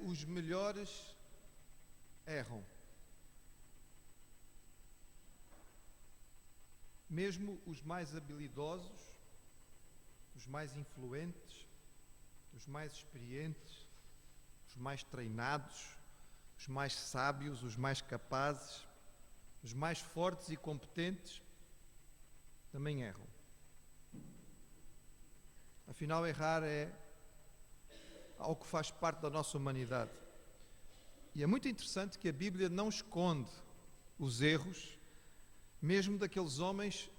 os melhores erram. Mesmo os mais habilidosos, os mais influentes, os mais experientes, os mais treinados, os mais sábios, os mais capazes, os mais fortes e competentes, também erram. Afinal, errar é algo que faz parte da nossa humanidade. E é muito interessante que a Bíblia não esconde os erros, mesmo daqueles homens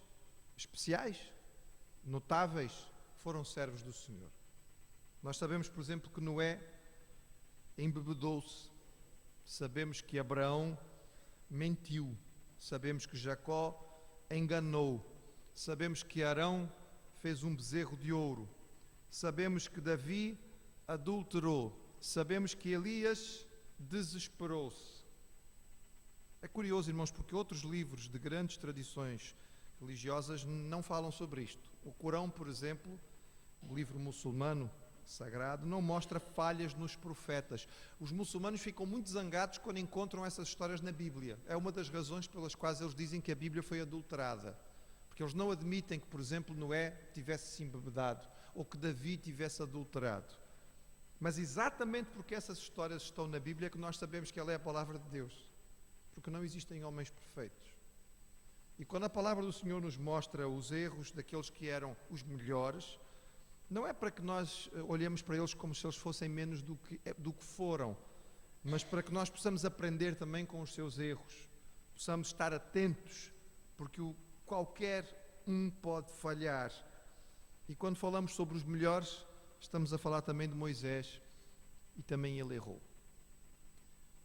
especiais, notáveis, que foram servos do Senhor. Nós sabemos, por exemplo, que Noé embebedou-se. Sabemos que Abraão mentiu. Sabemos que Jacó enganou. Sabemos que Arão fez um bezerro de ouro. Sabemos que Davi adulterou. Sabemos que Elias desesperou-se. É curioso, irmãos, porque outros livros de grandes tradições religiosas não falam sobre isto. O Corão, por exemplo, o livro muçulmano sagrado, não mostra falhas nos profetas. Os muçulmanos ficam muito zangados quando encontram essas histórias na Bíblia. É uma das razões pelas quais eles dizem que a Bíblia foi adulterada. Porque eles não admitem que, por exemplo, Noé tivesse se embebedado ou que Davi tivesse adulterado. Mas exatamente porque essas histórias estão na Bíblia é que nós sabemos que ela é a palavra de Deus. Porque não existem homens perfeitos. E quando a palavra do Senhor nos mostra os erros daqueles que eram os melhores, não é para que nós olhemos para eles como se eles fossem menos do que foram, mas para que nós possamos aprender também com os seus erros, possamos estar atentos, porque qualquer um pode falhar. E quando falamos sobre os melhores, estamos a falar também de Moisés, e também ele errou.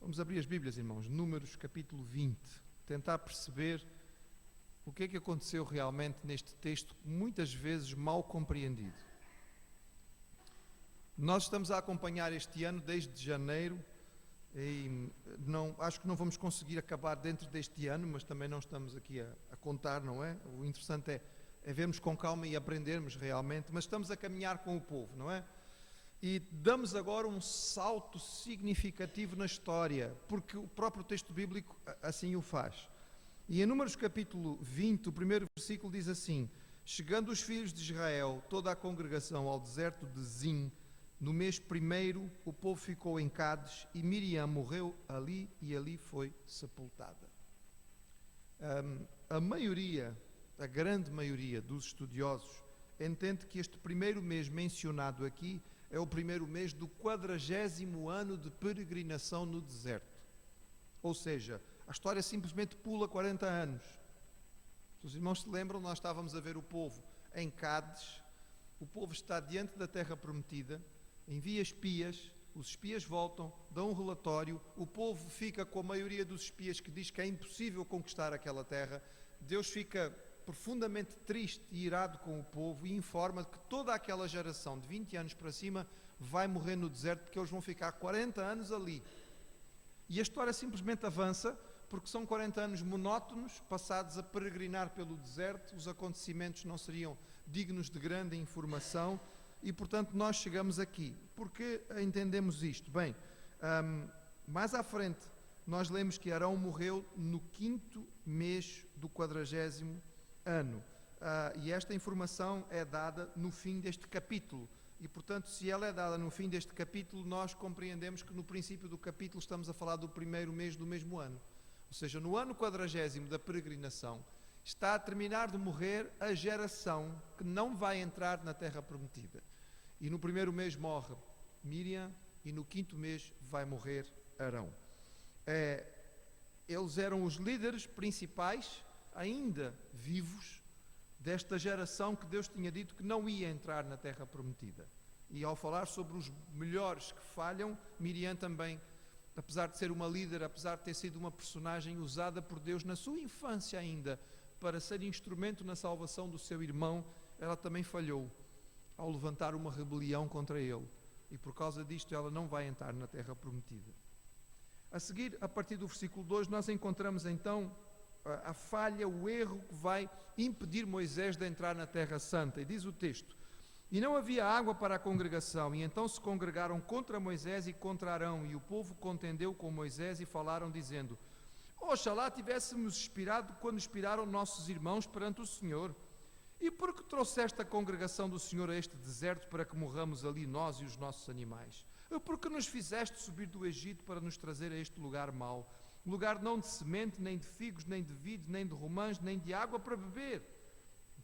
Vamos abrir as Bíblias, irmãos, Números capítulo 20, tentar perceber o que é que aconteceu realmente neste texto, muitas vezes mal compreendido. Nós estamos a acompanhar este ano desde janeiro e acho que não vamos conseguir acabar dentro deste ano, mas também não estamos aqui a contar, não é? O interessante é vermos com calma e aprendermos realmente, mas estamos a caminhar com o povo, não é? E damos agora um salto significativo na história, porque o próprio texto bíblico assim o faz. E em Números capítulo 20, o primeiro versículo diz assim: chegando os filhos de Israel, toda a congregação ao deserto de Zim, no mês primeiro, o povo ficou em Cádiz e Miriam morreu ali e ali foi sepultada. A grande maioria dos estudiosos entende que este primeiro mês mencionado aqui é o primeiro mês do 40º ano de peregrinação no deserto. Ou seja, a história simplesmente pula 40 anos. Se os irmãos se lembram, nós estávamos a ver o povo em Cádiz, o povo está diante da terra prometida, envia espias, os espias voltam, dão um relatório, o povo fica com a maioria dos espias que diz que é impossível conquistar aquela terra. Deus fica profundamente triste e irado com o povo e informa que toda aquela geração de 20 anos para cima vai morrer no deserto, porque eles vão ficar 40 anos ali. E a história simplesmente avança, porque são 40 anos monótonos, passados a peregrinar pelo deserto, os acontecimentos não seriam dignos de grande informação, e portanto nós chegamos aqui. Por que entendemos isto? Bem, mais à frente nós lemos que Arão morreu no 5º mês do 40º ano, e esta informação é dada no fim deste capítulo, e portanto se ela é dada no fim deste capítulo, nós compreendemos que no princípio do capítulo estamos a falar do primeiro mês do mesmo ano, ou seja, no ano 40º da peregrinação, está a terminar de morrer a geração que não vai entrar na terra prometida. E no primeiro mês morre Miriam e no 5º mês vai morrer Arão. Eles eram os líderes principais, ainda vivos, desta geração que Deus tinha dito que não ia entrar na terra prometida. E ao falar sobre os melhores que falham, Miriam também, apesar de ser uma líder, apesar de ter sido uma personagem usada por Deus na sua infância ainda, para ser instrumento na salvação do seu irmão, ela também falhou ao levantar uma rebelião contra ele. E por causa disto ela não vai entrar na terra prometida. A seguir, a partir do versículo 2, nós encontramos então a falha, o erro que vai impedir Moisés de entrar na terra santa. E diz o texto: E não havia água para a congregação, e então se congregaram contra Moisés e contra Arão, e o povo contendeu com Moisés e falaram, dizendo: Oxalá tivéssemos expirado quando expiraram nossos irmãos perante o Senhor. E por que trouxeste a congregação do Senhor a este deserto para que morramos ali nós e os nossos animais? Por que nos fizeste subir do Egito para nos trazer a este lugar mau? Lugar não de semente, nem de figos, nem de vide, nem de romãs, nem de água para beber.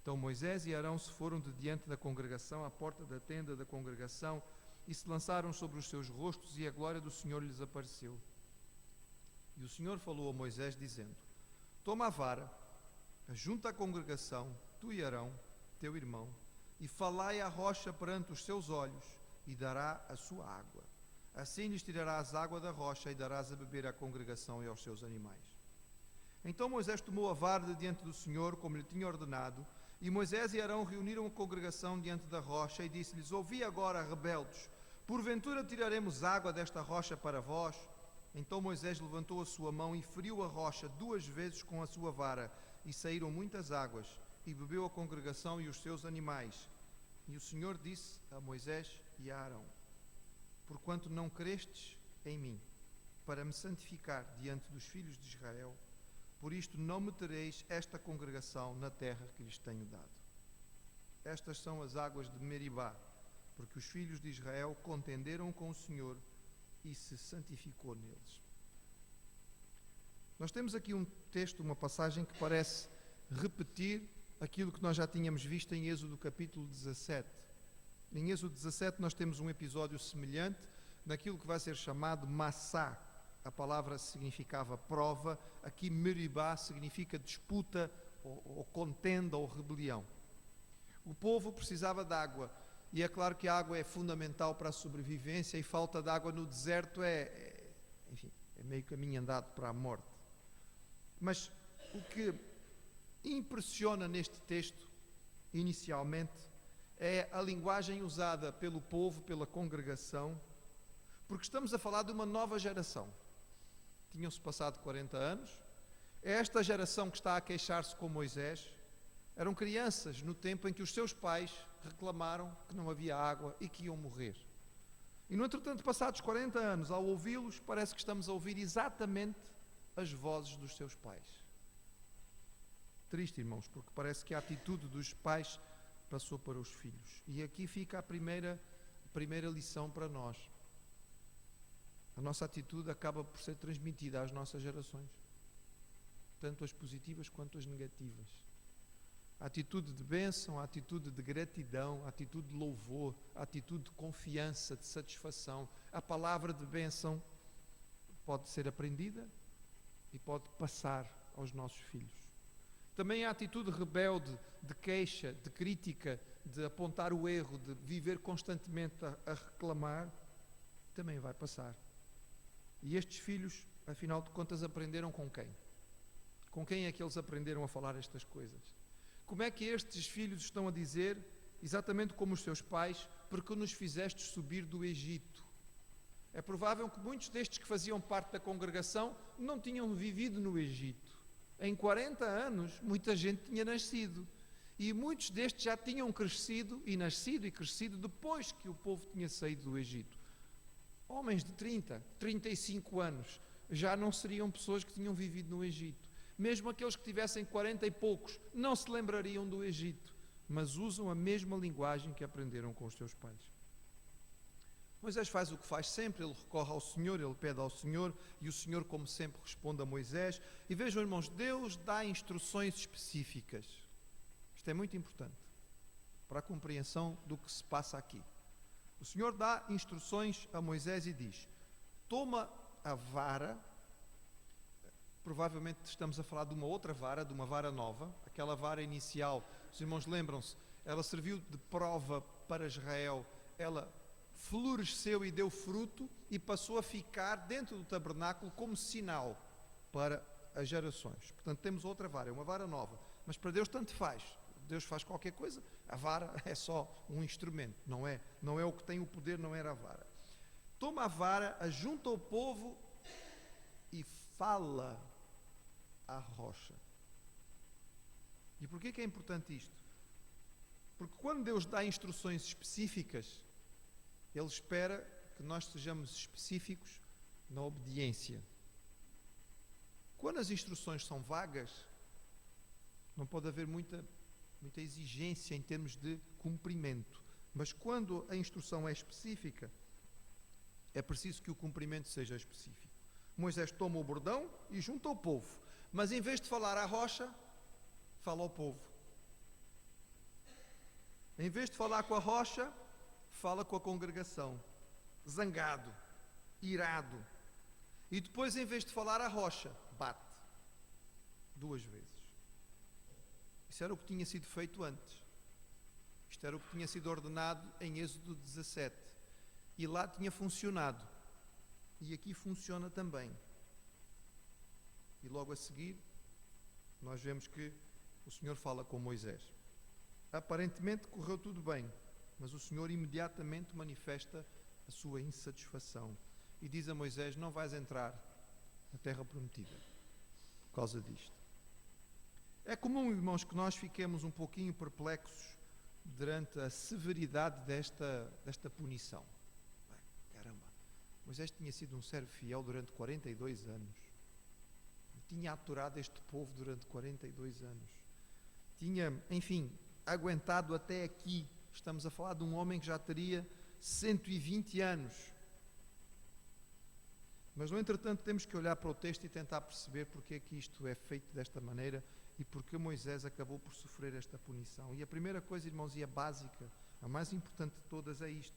Então Moisés e Arão se foram de diante da congregação à porta da tenda da congregação e se lançaram sobre os seus rostos, e a glória do Senhor lhes apareceu. E o Senhor falou a Moisés, dizendo: Toma a vara, ajunta a congregação, tu e Arão, teu irmão, e falai à rocha perante os seus olhos, e dará a sua água. Assim lhes tirarás água da rocha, e darás a beber à congregação e aos seus animais. Então Moisés tomou a vara de diante do Senhor, como lhe tinha ordenado, e Moisés e Arão reuniram a congregação diante da rocha, e disse-lhes: Ouvi agora, rebeldes, porventura tiraremos água desta rocha para vós? Então Moisés levantou a sua mão e feriu a rocha 2 vezes com a sua vara, e saíram muitas águas, e bebeu a congregação e os seus animais. E o Senhor disse a Moisés e a Arão: Porquanto não crestes em mim, para me santificar diante dos filhos de Israel, por isto não metereis esta congregação na terra que lhes tenho dado. Estas são as águas de Meribá, porque os filhos de Israel contenderam com o Senhor e se santificou neles. Nós temos aqui um texto, uma passagem que parece repetir aquilo que nós já tínhamos visto em Êxodo capítulo 17. Em Êxodo 17 nós temos um episódio semelhante naquilo que vai ser chamado Massá. A palavra significava prova, aqui Meribá significa disputa ou contenda ou rebelião. O povo precisava de água, e é claro que a água é fundamental para a sobrevivência, e falta de água no deserto enfim, é meio caminho andado para a morte. Mas o que impressiona neste texto, inicialmente, é a linguagem usada pelo povo, pela congregação, porque estamos a falar de uma nova geração. Tinham-se passado 40 anos, é esta geração que está a queixar-se com Moisés. Eram crianças no tempo em que os seus pais reclamaram que não havia água e que iam morrer. E no entretanto, passados 40 anos, ao ouvi-los, parece que estamos a ouvir exatamente as vozes dos seus pais. Triste, irmãos, porque parece que a atitude dos pais passou para os filhos. E aqui fica a primeira lição para nós. A nossa atitude acaba por ser transmitida às nossas gerações, tanto as positivas quanto as negativas. A atitude de bênção, a atitude de gratidão, a atitude de louvor, a atitude de confiança, de satisfação. A palavra de bênção pode ser aprendida e pode passar aos nossos filhos. Também a atitude rebelde, de queixa, de crítica, de apontar o erro, de viver constantemente a reclamar, também vai passar. E estes filhos, afinal de contas, aprenderam com quem? Com quem é que eles aprenderam a falar estas coisas? Como é que estes filhos estão a dizer, exatamente como os seus pais, porque nos fizeste subir do Egito? É provável que muitos destes que faziam parte da congregação não tinham vivido no Egito. Em 40 anos, muita gente tinha nascido. E muitos destes já tinham crescido e nascido e crescido depois que o povo tinha saído do Egito. Homens de 30, 35 anos já não seriam pessoas que tinham vivido no Egito. Mesmo aqueles que tivessem 40 e poucos não se lembrariam do Egito, mas usam a mesma linguagem que aprenderam com os seus pais. Moisés faz o que faz sempre, ele recorre ao Senhor, ele pede ao Senhor, e o Senhor, como sempre, responde a Moisés. E vejam, irmãos, Deus dá instruções específicas. Isto é muito importante para a compreensão do que se passa aqui. O Senhor dá instruções a Moisés e diz: toma a vara. Provavelmente estamos a falar de uma outra vara, de uma vara nova. Aquela vara inicial, os irmãos lembram-se, ela serviu de prova para Israel. Ela floresceu e deu fruto e passou a ficar dentro do tabernáculo como sinal para as gerações. Portanto, temos outra vara, é uma vara nova. Mas para Deus tanto faz. Deus faz qualquer coisa, a vara é só um instrumento, não é o que tem o poder, não era a vara. Toma a vara, ajunta o povo e fala à rocha. E porquê que é importante isto? Porque quando Deus dá instruções específicas, Ele espera que nós sejamos específicos na obediência. Quando as instruções são vagas, não pode haver muita exigência em termos de cumprimento. Mas quando a instrução é específica, é preciso que o cumprimento seja específico. Moisés toma o bordão e junta o povo. Mas em vez de falar à rocha, fala ao povo. Em vez de falar com a rocha, fala com a congregação. Zangado, irado. E depois, em vez de falar à rocha, bate. 2 vezes. Isso era o que tinha sido feito antes. Isto era o que tinha sido ordenado em Êxodo 17. E lá tinha funcionado. E aqui funciona também. E logo a seguir, nós vemos que o Senhor fala com Moisés. Aparentemente correu tudo bem, mas o Senhor imediatamente manifesta a sua insatisfação. E diz a Moisés: não vais entrar na terra prometida por causa disto. É comum, irmãos, que nós fiquemos um pouquinho perplexos durante a severidade desta punição. Caramba, Moisés tinha sido um servo fiel durante 42 anos. Tinha aturado este povo durante 42 anos. Tinha, enfim, aguentado até aqui. Estamos a falar de um homem que já teria 120 anos. Mas, no entretanto, temos que olhar para o texto e tentar perceber porque é que isto é feito desta maneira e porque Moisés acabou por sofrer esta punição. E a primeira coisa, irmãos, e a básica, a mais importante de todas, é isto: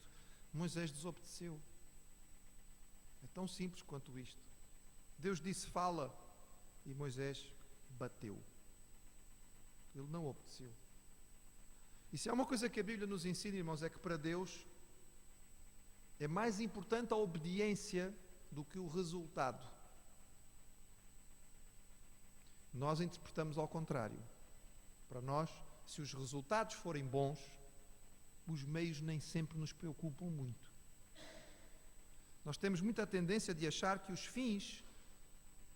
Moisés desobedeceu. É tão simples quanto isto. Deus disse: fala, e Moisés bateu. Ele não obedeceu. E se há uma coisa que a Bíblia nos ensina, irmãos, é que para Deus é mais importante a obediência do que o resultado. Nós interpretamos ao contrário. Para nós, se os resultados forem bons, os meios nem sempre nos preocupam muito. Nós temos muita tendência de achar que os fins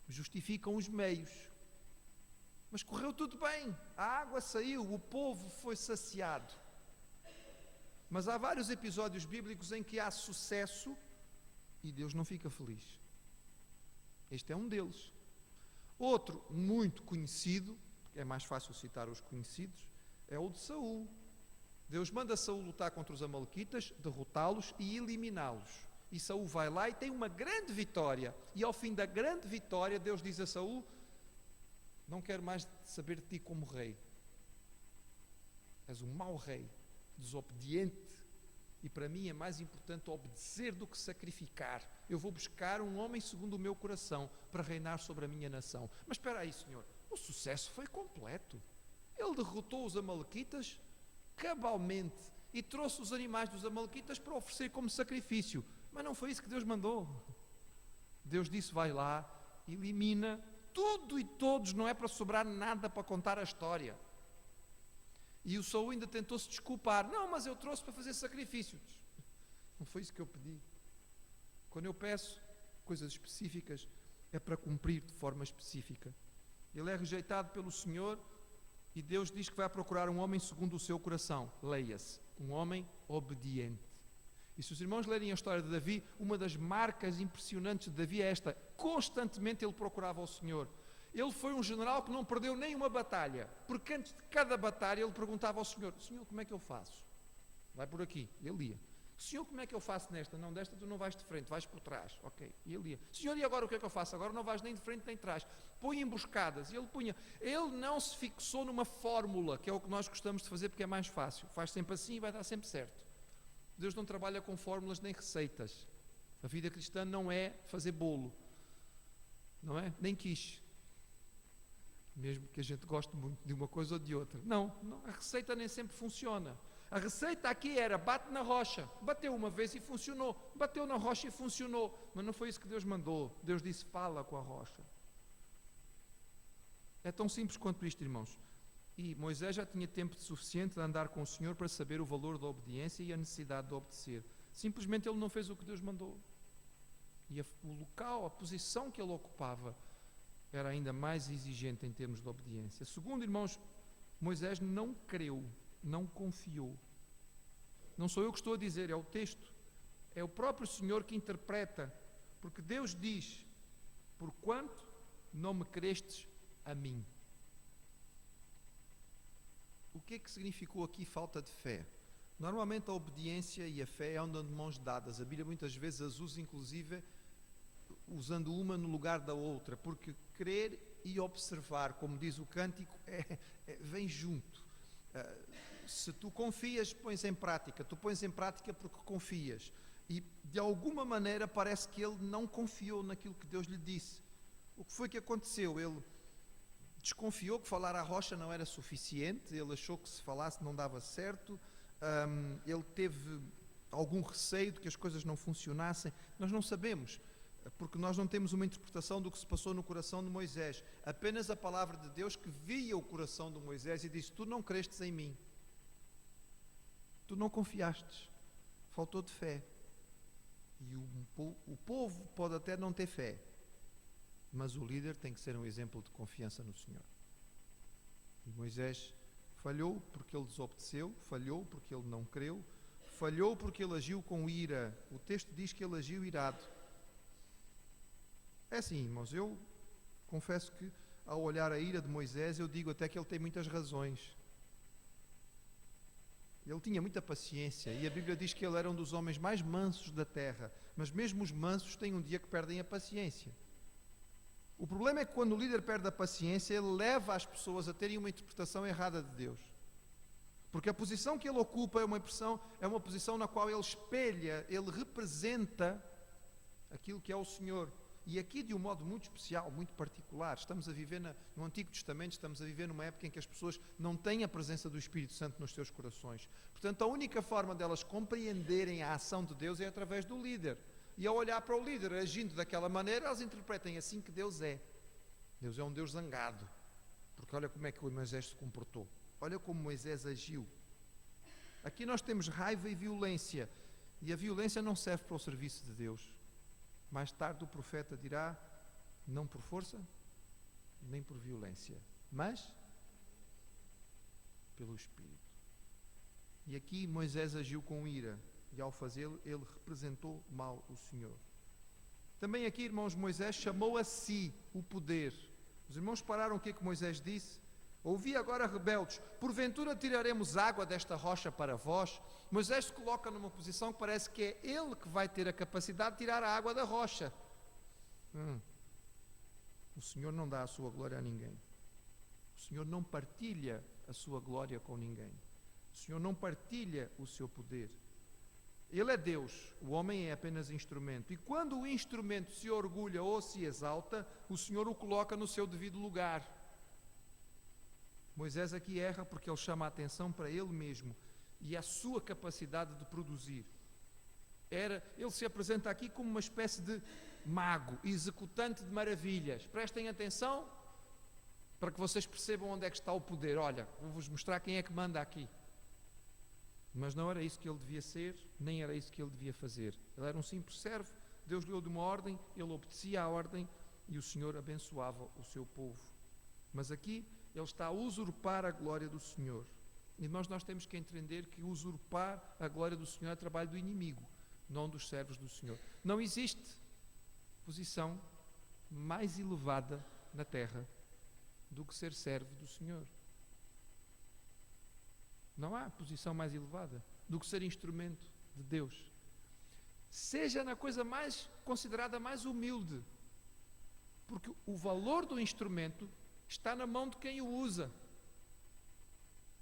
justificam os meios. Mas correu tudo bem, a água saiu, o povo foi saciado. Mas há vários episódios bíblicos em que há sucesso e Deus não fica feliz. Este é um deles. Outro muito conhecido, é mais fácil citar os conhecidos, é o de Saul. Deus manda Saul lutar contra os amalequitas, derrotá-los e eliminá-los. E Saul vai lá e tem uma grande vitória. E ao fim da grande vitória, Deus diz a Saul: não quero mais saber de ti como rei. És um mau rei, desobediente. E para mim é mais importante obedecer do que sacrificar. Eu vou buscar um homem segundo o meu coração para reinar sobre a minha nação. Mas espera aí, Senhor, o sucesso foi completo. Ele derrotou os amalequitas cabalmente e trouxe os animais dos amalequitas para oferecer como sacrifício. Mas não foi isso que Deus mandou. Deus disse: vai lá, elimina tudo e todos, não é para sobrar nada para contar a história. E o Saul ainda tentou se desculpar: não, mas eu trouxe para fazer sacrifícios. Não foi isso que eu pedi. Quando eu peço coisas específicas, é para cumprir de forma específica. Ele é rejeitado pelo Senhor e Deus diz que vai procurar um homem segundo o seu coração. Leia-se: um homem obediente. E se os irmãos lerem a história de Davi, uma das marcas impressionantes de Davi é esta: constantemente ele procurava o Senhor. Ele foi um general que não perdeu nenhuma batalha, porque antes de cada batalha ele perguntava ao Senhor: Senhor, como é que eu faço? Vai por aqui. Ele ia. Senhor, como é que eu faço nesta? Não, desta tu não vais de frente, vais por trás. Ok. E ele ia. Senhor, e agora o que é que eu faço? Agora não vais nem de frente nem de trás. Põe emboscadas. E ele punha. Ele não se fixou numa fórmula, que é o que nós gostamos de fazer porque é mais fácil. Faz sempre assim e vai dar sempre certo. Deus não trabalha com fórmulas nem receitas. A vida cristã não é fazer bolo. Não é? Nem quiche. Mesmo que a gente goste muito de uma coisa ou de outra. Não, a receita nem sempre funciona. A receita aqui era: bate na rocha. Bateu uma vez e funcionou. Bateu na rocha e funcionou. Mas não foi isso que Deus mandou. Deus disse: fala com a rocha. É tão simples quanto isto, irmãos. E Moisés já tinha tempo suficiente de andar com o Senhor para saber o valor da obediência e a necessidade de obedecer. Simplesmente ele não fez o que Deus mandou. E o local, a posição que ele ocupava era ainda mais exigente em termos de obediência. Segundo, irmãos, Moisés não creu não confiou. Não sou eu que estou a dizer, é o texto. É o próprio Senhor que interpreta. Porque Deus diz: porquanto não me crestes a mim. O que é que significou aqui falta de fé? Normalmente a obediência e a fé andam de mãos dadas. A Bíblia muitas vezes as usa, inclusive, usando uma no lugar da outra, porque crer e observar, como diz o cântico, vem junto. Se tu confias, pões em prática. Tu pões em prática porque confias. E de alguma maneira parece que ele não confiou naquilo que Deus lhe disse. O que foi que aconteceu? Ele desconfiou que falar à rocha não era suficiente, ele achou que se falasse não dava certo, ele teve algum receio de que as coisas não funcionassem. Nós não sabemos, porque nós não temos uma interpretação do que se passou no coração de Moisés. Apenas a palavra de Deus que via o coração de Moisés e disse: tu não crestes em mim, tu não confiastes, faltou de fé. E o povo pode até não ter fé, mas o líder tem que ser um exemplo de confiança no Senhor. E Moisés falhou porque ele desobedeceu, falhou porque ele não creu, falhou porque ele agiu com ira. O texto diz que ele agiu irado. É assim, irmãos, eu confesso que ao olhar a ira de Moisés, eu digo até que ele tem muitas razões. Ele tinha muita paciência e a Bíblia diz que ele era um dos homens mais mansos da terra, mas mesmo os mansos têm um dia que perdem a paciência. O problema é que quando o líder perde a paciência, ele leva as pessoas a terem uma interpretação errada de Deus. Porque a posição que ele ocupa é uma posição na qual ele espelha, ele representa aquilo que é o Senhor. E aqui de um modo muito especial, muito particular. Estamos a viver no Antigo Testamento, estamos a viver numa época em que as pessoas não têm a presença do Espírito Santo nos seus corações. Portanto, a única forma delas compreenderem a ação de Deus é através do líder. E ao olhar para o líder agindo daquela maneira, elas interpretem assim que Deus é. Deus é um Deus zangado. Porque olha como é que Moisés se comportou. Olha como Moisés agiu. Aqui nós temos raiva e violência. E a violência não serve para o serviço de Deus. Mais tarde o profeta dirá: não por força, nem por violência, mas pelo Espírito. E aqui Moisés agiu com ira, e ao fazê-lo, ele representou mal o Senhor. Também aqui, irmãos, Moisés chamou a si o poder. Os irmãos pararam o que é que Moisés disse? Ouvi agora, rebeldes, porventura tiraremos água desta rocha para vós? Moisés se coloca numa posição que parece que é ele que vai ter a capacidade de tirar a água da rocha. O Senhor não dá a sua glória a ninguém. O Senhor não partilha a sua glória com ninguém. O Senhor não partilha o seu poder. Ele é Deus, o homem é apenas instrumento. E quando o instrumento se orgulha ou se exalta, o Senhor o coloca no seu devido lugar. Moisés aqui erra porque ele chama a atenção para ele mesmo e a sua capacidade de produzir. Ele se apresenta aqui como uma espécie de mago, executante de maravilhas. Prestem atenção para que vocês percebam onde é que está o poder. Olha, vou-vos mostrar quem é que manda aqui. Mas não era isso que ele devia ser, nem era isso que ele devia fazer. Ele era um simples servo, Deus lhe deu uma ordem, ele obedecia à ordem e o Senhor abençoava o seu povo. Mas aqui ele está a usurpar a glória do Senhor. E nós temos que entender que usurpar a glória do Senhor é trabalho do inimigo, não dos servos do Senhor. Não existe posição mais elevada na terra do que ser servo do Senhor. Não há posição mais elevada do que ser instrumento de Deus. Seja na coisa mais considerada mais humilde, porque o valor do instrumento está na mão de quem o usa.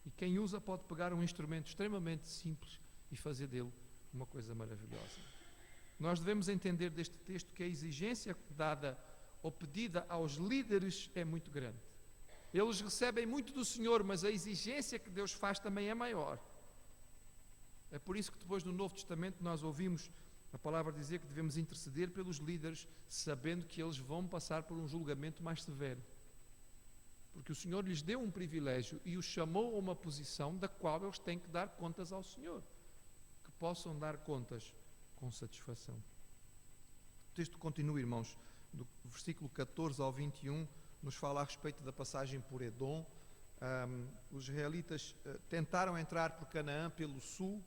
E quem usa pode pegar um instrumento extremamente simples e fazer dele uma coisa maravilhosa. Nós devemos entender deste texto que a exigência dada ou pedida aos líderes é muito grande. Eles recebem muito do Senhor, mas a exigência que Deus faz também é maior. É por isso que depois no Novo Testamento nós ouvimos a palavra dizer que devemos interceder pelos líderes, sabendo que eles vão passar por um julgamento mais severo. Porque o Senhor lhes deu um privilégio e os chamou a uma posição da qual eles têm que dar contas ao Senhor. Que possam dar contas com satisfação. O texto continua, irmãos, do versículo 14 ao 21, nos fala a respeito da passagem por Edom. Os israelitas tentaram entrar por Canaã pelo sul,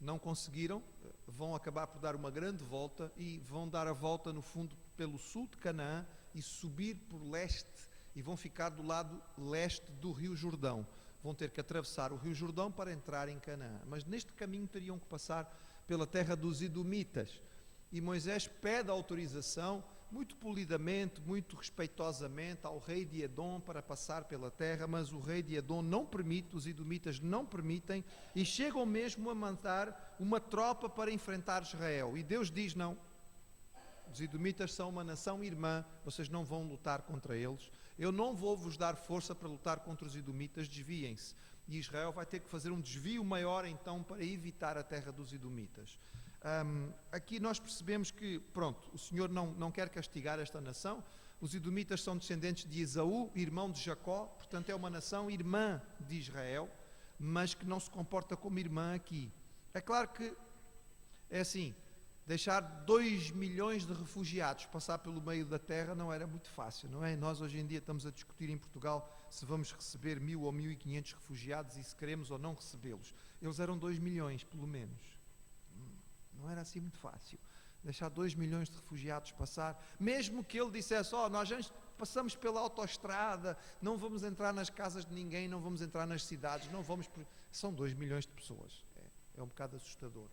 não conseguiram, vão acabar por dar uma grande volta e vão dar a volta no fundo pelo sul de Canaã e subir por leste e vão ficar do lado leste do Rio Jordão. Vão ter que atravessar o Rio Jordão para entrar em Canaã, mas neste caminho teriam que passar pela terra dos Edomitas. E Moisés pede autorização, muito polidamente, muito respeitosamente, ao rei de Edom para passar pela terra, mas o rei de Edom não permite, os Edomitas não permitem, e chegam mesmo a mandar uma tropa para enfrentar Israel. E Deus diz: não, os Edomitas são uma nação irmã, vocês não vão lutar contra eles, eu não vou vos dar força para lutar contra os Edomitas, desviem-se. E Israel vai ter que fazer um desvio maior então para evitar a terra dos Edomitas. Aqui nós percebemos que, pronto, o Senhor não quer castigar esta nação. Os Edomitas são descendentes de Esaú, irmão de Jacó, portanto é uma nação irmã de Israel, mas que não se comporta como irmã aqui. É claro que é assim, deixar 2 milhões de refugiados passar pelo meio da terra não era muito fácil, não é? Nós hoje em dia estamos a discutir em Portugal se vamos receber 1.000 ou 1.500 refugiados e se queremos ou não recebê-los. Eles eram 2 milhões, pelo menos. Não era assim muito fácil deixar 2 milhões de refugiados passar, mesmo que ele dissesse: nós passamos pela autoestrada, não vamos entrar nas casas de ninguém, não vamos entrar nas cidades, não vamos... São 2 milhões de pessoas, é um bocado assustador.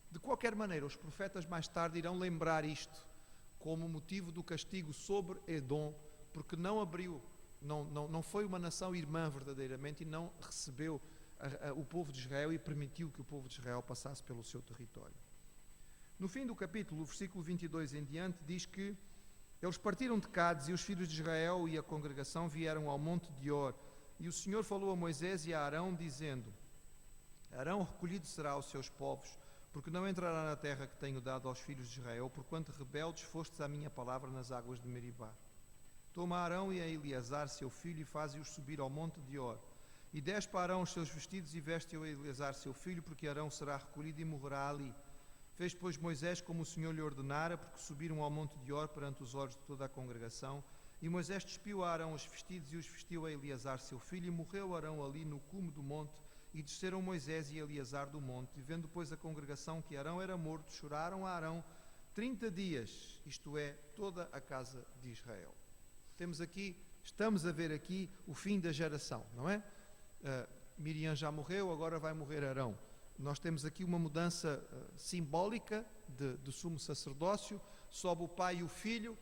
De qualquer maneira, os profetas mais tarde irão lembrar isto como motivo do castigo sobre Edom, porque não abriu, não foi uma nação irmã verdadeiramente e não recebeu o povo de Israel e permitiu que o povo de Israel passasse pelo seu território. No fim do capítulo, o versículo 22 em diante, diz que eles partiram de Cádiz e os filhos de Israel e a congregação vieram ao monte de Or. E o Senhor falou a Moisés e a Arão, dizendo: Arão recolhido será aos seus povos, porque não entrará na terra que tenho dado aos filhos de Israel, porquanto rebeldes fostes à minha palavra nas águas de Meribá. Toma Arão e a Eleazar, seu filho, e faze-os subir ao monte de Or. E desce para Arão os seus vestidos e veste-o a Eleazar, seu filho, porque Arão será recolhido e morrerá ali. Fez, pois, Moisés como o Senhor lhe ordenara, porque subiram ao monte de Or perante os olhos de toda a congregação. E Moisés despiu a Arão os vestidos e os vestiu a Eleazar, seu filho, e morreu Arão ali no cume do monte. E desceram Moisés e Eleazar do monte. E vendo, pois, a congregação que Arão era morto, choraram a Arão 30 dias, isto é, toda a casa de Israel. Estamos a ver aqui o fim da geração, não é? Miriam já morreu, agora vai morrer Arão. Nós temos aqui uma mudança simbólica de sumo sacerdócio, sobe o pai e o filho,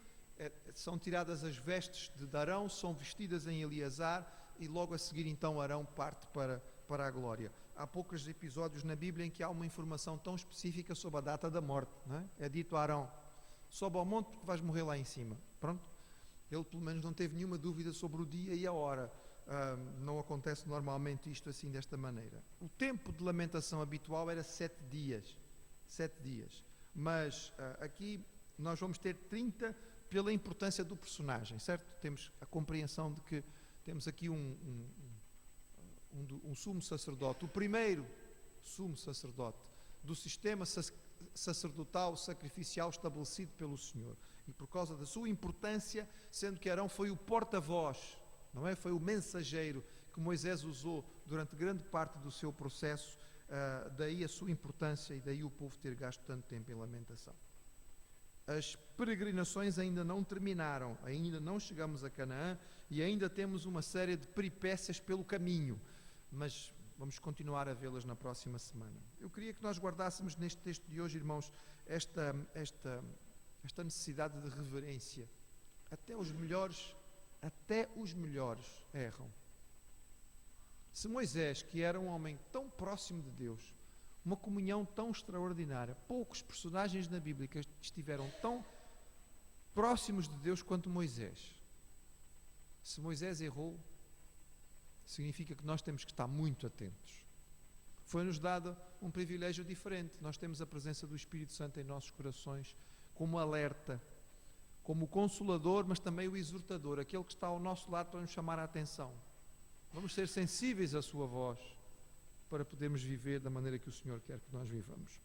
são tiradas as vestes de Arão, são vestidas em Eleazar e logo a seguir então Arão parte para a glória. Há poucos episódios na Bíblia em que há uma informação tão específica sobre a data da morte, não é? É dito a Arão: sobe ao monte porque vais morrer lá em cima. Pronto. Ele pelo menos não teve nenhuma dúvida sobre o dia e a hora. Não acontece normalmente isto assim desta maneira. O tempo de lamentação habitual era 7 dias. 7 dias. Mas aqui nós vamos ter 30 pela importância do personagem, certo? Temos a compreensão de que temos aqui um sumo sacerdote, o primeiro sumo sacerdote do sistema sacerdotal sacrificial estabelecido pelo Senhor. E por causa da sua importância, sendo que Arão foi o porta-voz, não é? Foi o mensageiro que Moisés usou durante grande parte do seu processo, daí a sua importância e daí o povo ter gasto tanto tempo em lamentação. As peregrinações ainda não terminaram, ainda não chegamos a Canaã e ainda temos uma série de peripécias pelo caminho, mas vamos continuar a vê-las na próxima semana. Eu queria que nós guardássemos neste texto de hoje, irmãos, esta necessidade de reverência. Até os melhores erram. Se Moisés, que era um homem tão próximo de Deus, uma comunhão tão extraordinária, poucos personagens na Bíblia que estiveram tão próximos de Deus quanto Moisés. Se Moisés errou, significa que nós temos que estar muito atentos. Foi-nos dado um privilégio diferente. Nós temos a presença do Espírito Santo em nossos corações como alerta, como o consolador, mas também o exortador, aquele que está ao nosso lado para nos chamar a atenção. Vamos ser sensíveis à sua voz para podermos viver da maneira que o Senhor quer que nós vivamos.